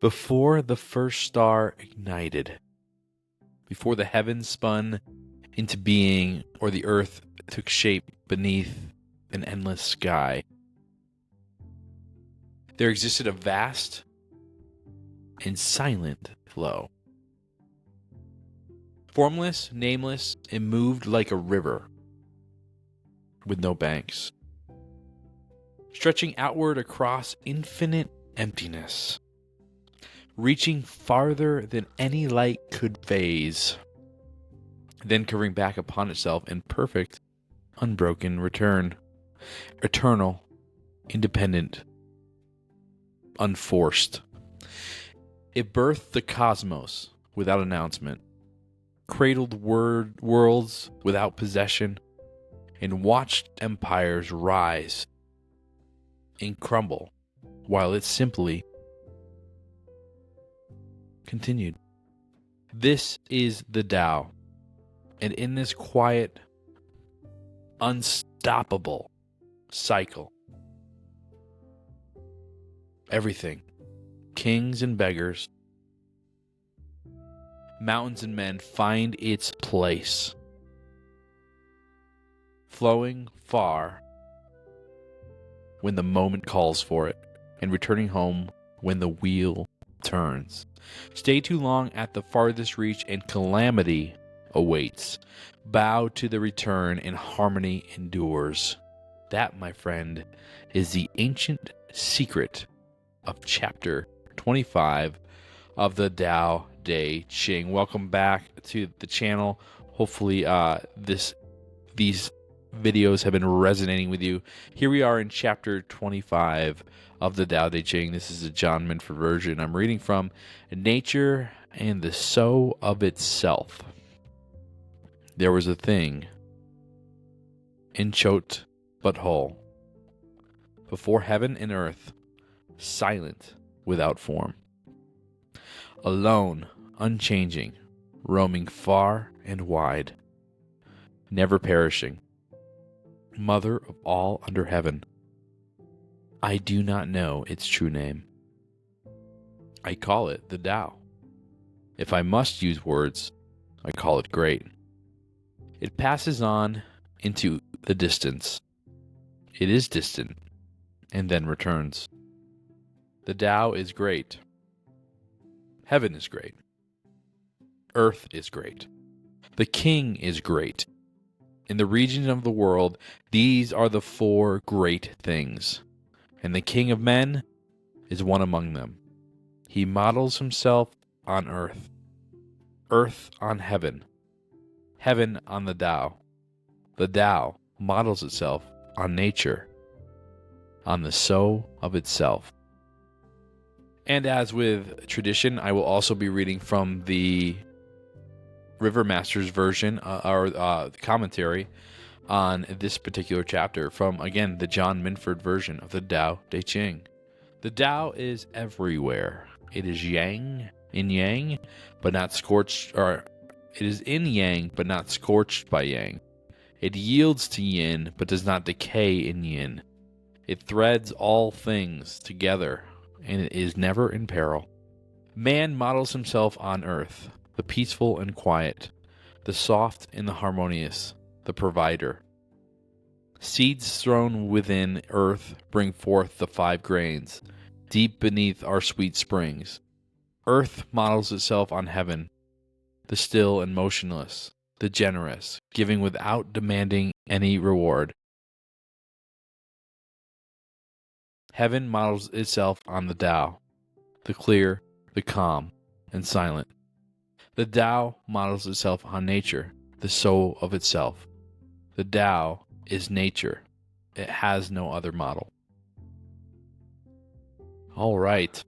Before the first star ignited, before the heavens spun into being or the earth took shape beneath an endless sky, there existed a vast and silent flow. Formless, nameless, it moved like a river with no banks, stretching outward across infinite emptiness, reaching farther than any light could phase, then curving back upon itself in perfect, unbroken return, eternal, independent, unforced. It birthed the cosmos without announcement, cradled worlds without possession, and watched empires rise and crumble while it simply continued. This is the Tao, and in this quiet, unstoppable cycle, everything, kings and beggars, mountains and men, find its place, flowing far when the moment calls for it, and returning home when the wheel turns. Stay too long at the farthest reach, and calamity awaits. Bow to the return, and harmony endures. That, my friend, is the ancient secret of chapter 25 of the Tao Te Ching. Welcome back to the channel. Hopefully these videos have been resonating with you. Here we are in chapter 25 of the Tao Te Ching. This is a John Minford version. I'm reading from Nature and the Soul of Itself. There was a thing, inchoate but whole, before heaven and earth, silent without form, alone, unchanging, roaming far and wide, never perishing, mother of all under heaven. I do not know its true name. I call it the Tao. If I must use words, I call it great. It passes on into the distance. It is distant, and then returns. The Tao is great. Heaven is great. Earth is great. The King is great. In the region of the world, these are the four great things, and the King of men is one among them. He models himself on earth, earth on heaven, heaven on the Tao. The Tao models itself on nature, on the soul of itself. And as with tradition, I will also be reading from the River Master's version, or commentary on this particular chapter from, again, the John Minford version of the Tao Te Ching. The Tao is everywhere. It is yang, in yang, but not scorched, or it is in yang, but not scorched by yang. It yields to yin, but does not decay in yin. It threads all things together, and it is never in peril. Man models himself on earth, the peaceful and quiet, the soft and the harmonious, the provider. Seeds thrown within earth bring forth the 5 grains, deep beneath our sweet springs. Earth models itself on heaven, the still and motionless, the generous, giving without demanding any reward. Heaven models itself on the Tao, the clear, the calm, and silent. The Tao models itself on nature, the soul of itself. The Tao is nature. It has no other model. All right.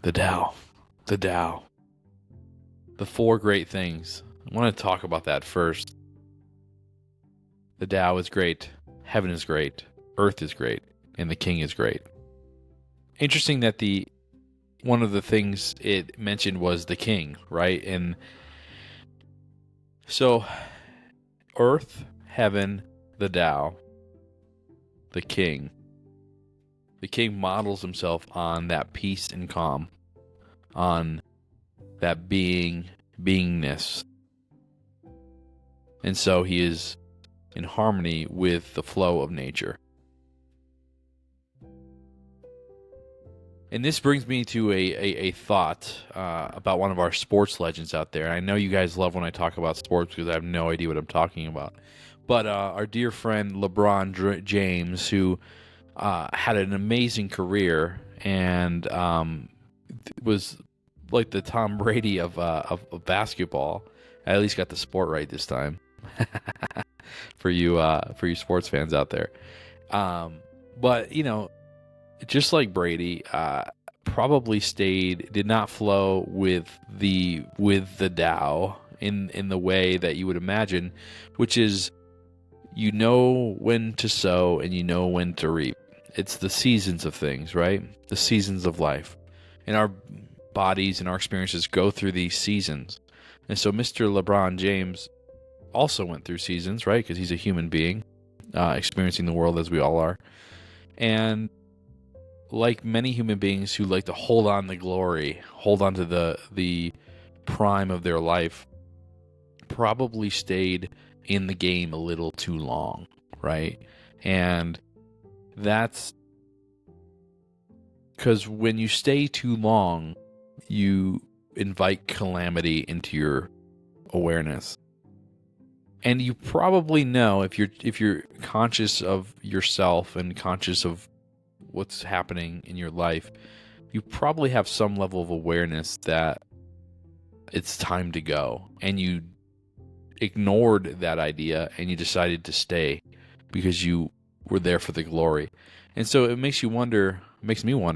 The Tao. The Tao. The 4 great things. I want to talk about that first. The Tao is great. Heaven is great. Earth is great. And the King is great. Interesting that one of the things it mentioned was the King, right? And so Earth, Heaven, the Tao, the King. The king models himself on that peace and calm, on that beingness. And so he is in harmony with the flow of nature. And this brings me to a thought about one of our sports legends out there. I know you guys love when I talk about sports because I have no idea what I'm talking about. But our dear friend LeBron James, who had an amazing career and was like the Tom Brady of basketball. I at least got the sport right this time. for you sports fans out there. But just like Brady, probably did not flow with the Tao in the way that you would imagine, which is when to sow and when to reap. It's the seasons of things, right? The seasons of life. And our bodies and our experiences go through these seasons. And so Mr. LeBron James also went through seasons, right? Because he's a human being, experiencing the world as we all are. And like many human beings who like to hold on to glory, hold on to the prime of their life, probably stayed in the game a little too long, right? And that's because when you stay too long, you invite calamity into your awareness. And you probably know, if you're conscious of yourself and conscious of what's happening in your life, you probably have some level of awareness that it's time to go. And you ignored that idea and you decided to stay because you were there for the glory. And so it makes me wonder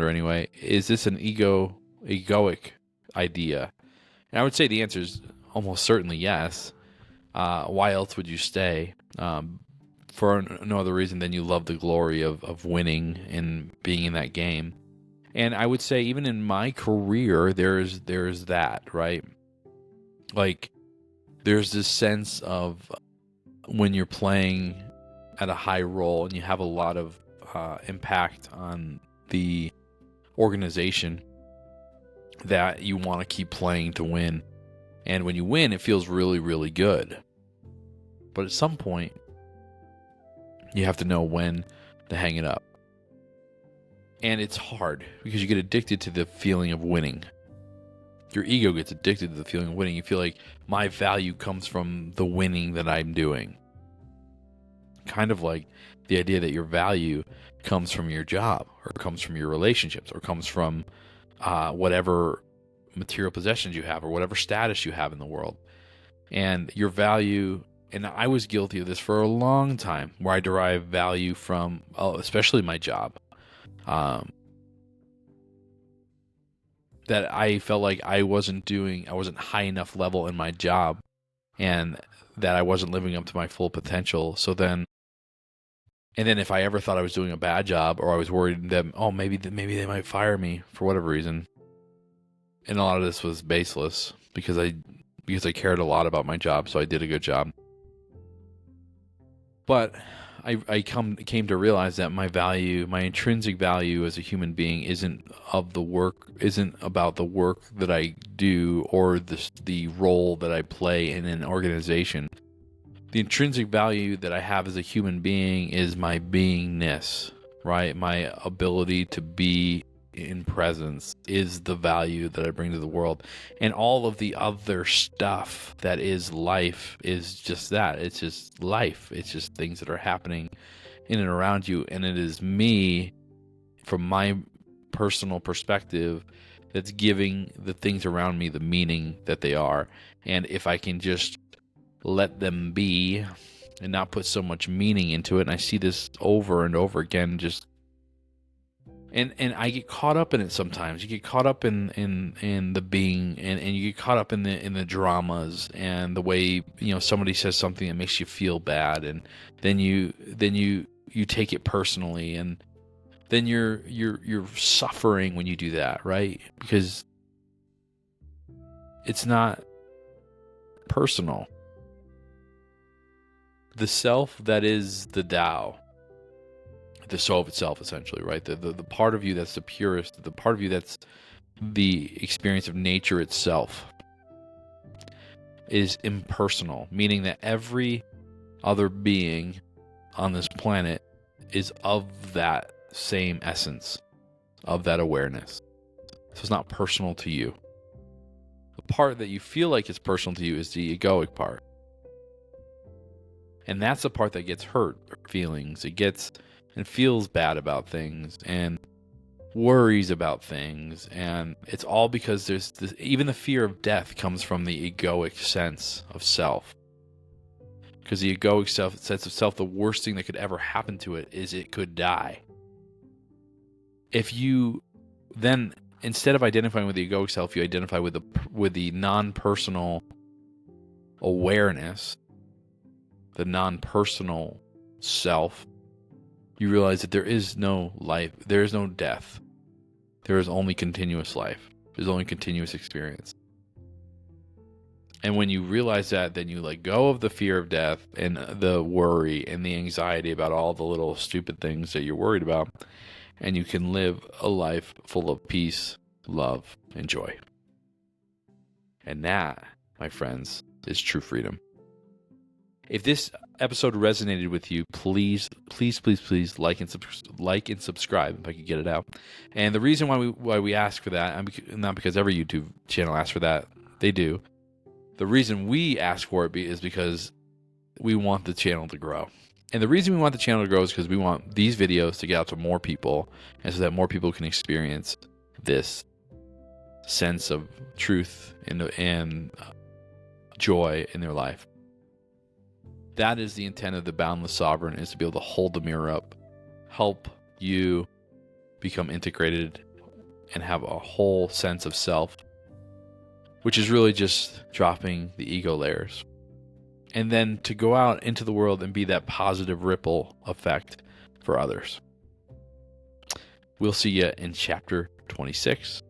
anyway, is this an egoic idea? And I would say the answer is almost certainly yes. Why else would you stay? For no other reason than you love the glory of winning and being in that game. And I would say even in my career, there's that, right? Like, there's this sense of when you're playing at a high role and you have a lot of impact on the organization, that you want to keep playing to win. And when you win, it feels really, really good. But at some point, you have to know when to hang it up. And it's hard because you get addicted to the feeling of winning. Your ego gets addicted to the feeling of winning. You feel like my value comes from the winning that I'm doing. Kind of like the idea that your value comes from your job, or comes from your relationships, or comes from whatever material possessions you have, or whatever status you have in the world. And your value, and I was guilty of this for a long time, where I derive value from, especially my job. That I felt like I wasn't high enough level in my job, and that I wasn't living up to my full potential. And then if I ever thought I was doing a bad job, or I was worried that, maybe they might fire me for whatever reason. And a lot of this was baseless because I cared a lot about my job, so I did a good job. But I came to realize that my value, my intrinsic value as a human being, isn't about the work that I do or the role that I play in an organization. The intrinsic value that I have as a human being is my beingness, right? My ability to be in presence is the value that I bring to the world. And all of the other stuff that is life is just that. It's just life. It's just things that are happening in and around you. And it is me, from my personal perspective, that's giving the things around me the meaning that they are. And if I can just let them be and not put so much meaning into it, and I see this over and over again, just and I get caught up in it sometimes. You get caught up in the being, and you get caught up in the dramas and the way somebody says something that makes you feel bad, and then you take it personally, and then you're suffering when you do that, right? Because it's not personal. The self that is the Tao, the soul of itself, essentially, right? The part of you that's the purest, the part of you that's the experience of nature itself, is impersonal, meaning that every other being on this planet is of that same essence, of that awareness. So it's not personal to you. The part that you feel like is personal to you is the egoic part. And that's the part that gets hurt, feelings. It gets and feels bad about things and worries about things. And it's all because there's this, even the fear of death comes from the egoic sense of self. Because the egoic sense of self, the worst thing that could ever happen to it is it could die. If you then, instead of identifying with the egoic self, you identify with the non-personal awareness, the non-personal self, you realize that there is no life, there is no death. There is only continuous life. There's only continuous experience. And when you realize that, then you let go of the fear of death and the worry and the anxiety about all the little stupid things that you're worried about. And you can live a life full of peace, love, and joy. And that, my friends, is true freedom. If this episode resonated with you, please like and subscribe if I could get it out. And the reason why we ask for that, not because every YouTube channel asks for that, they do. The reason we ask for it is because we want the channel to grow. And the reason we want the channel to grow is because we want these videos to get out to more people, and so that more people can experience this sense of truth and joy in their life. That is the intent of the Boundless Sovereign, is to be able to hold the mirror up, help you become integrated and have a whole sense of self, which is really just dropping the ego layers. And then to go out into the world and be that positive ripple effect for others. We'll see you in chapter 26.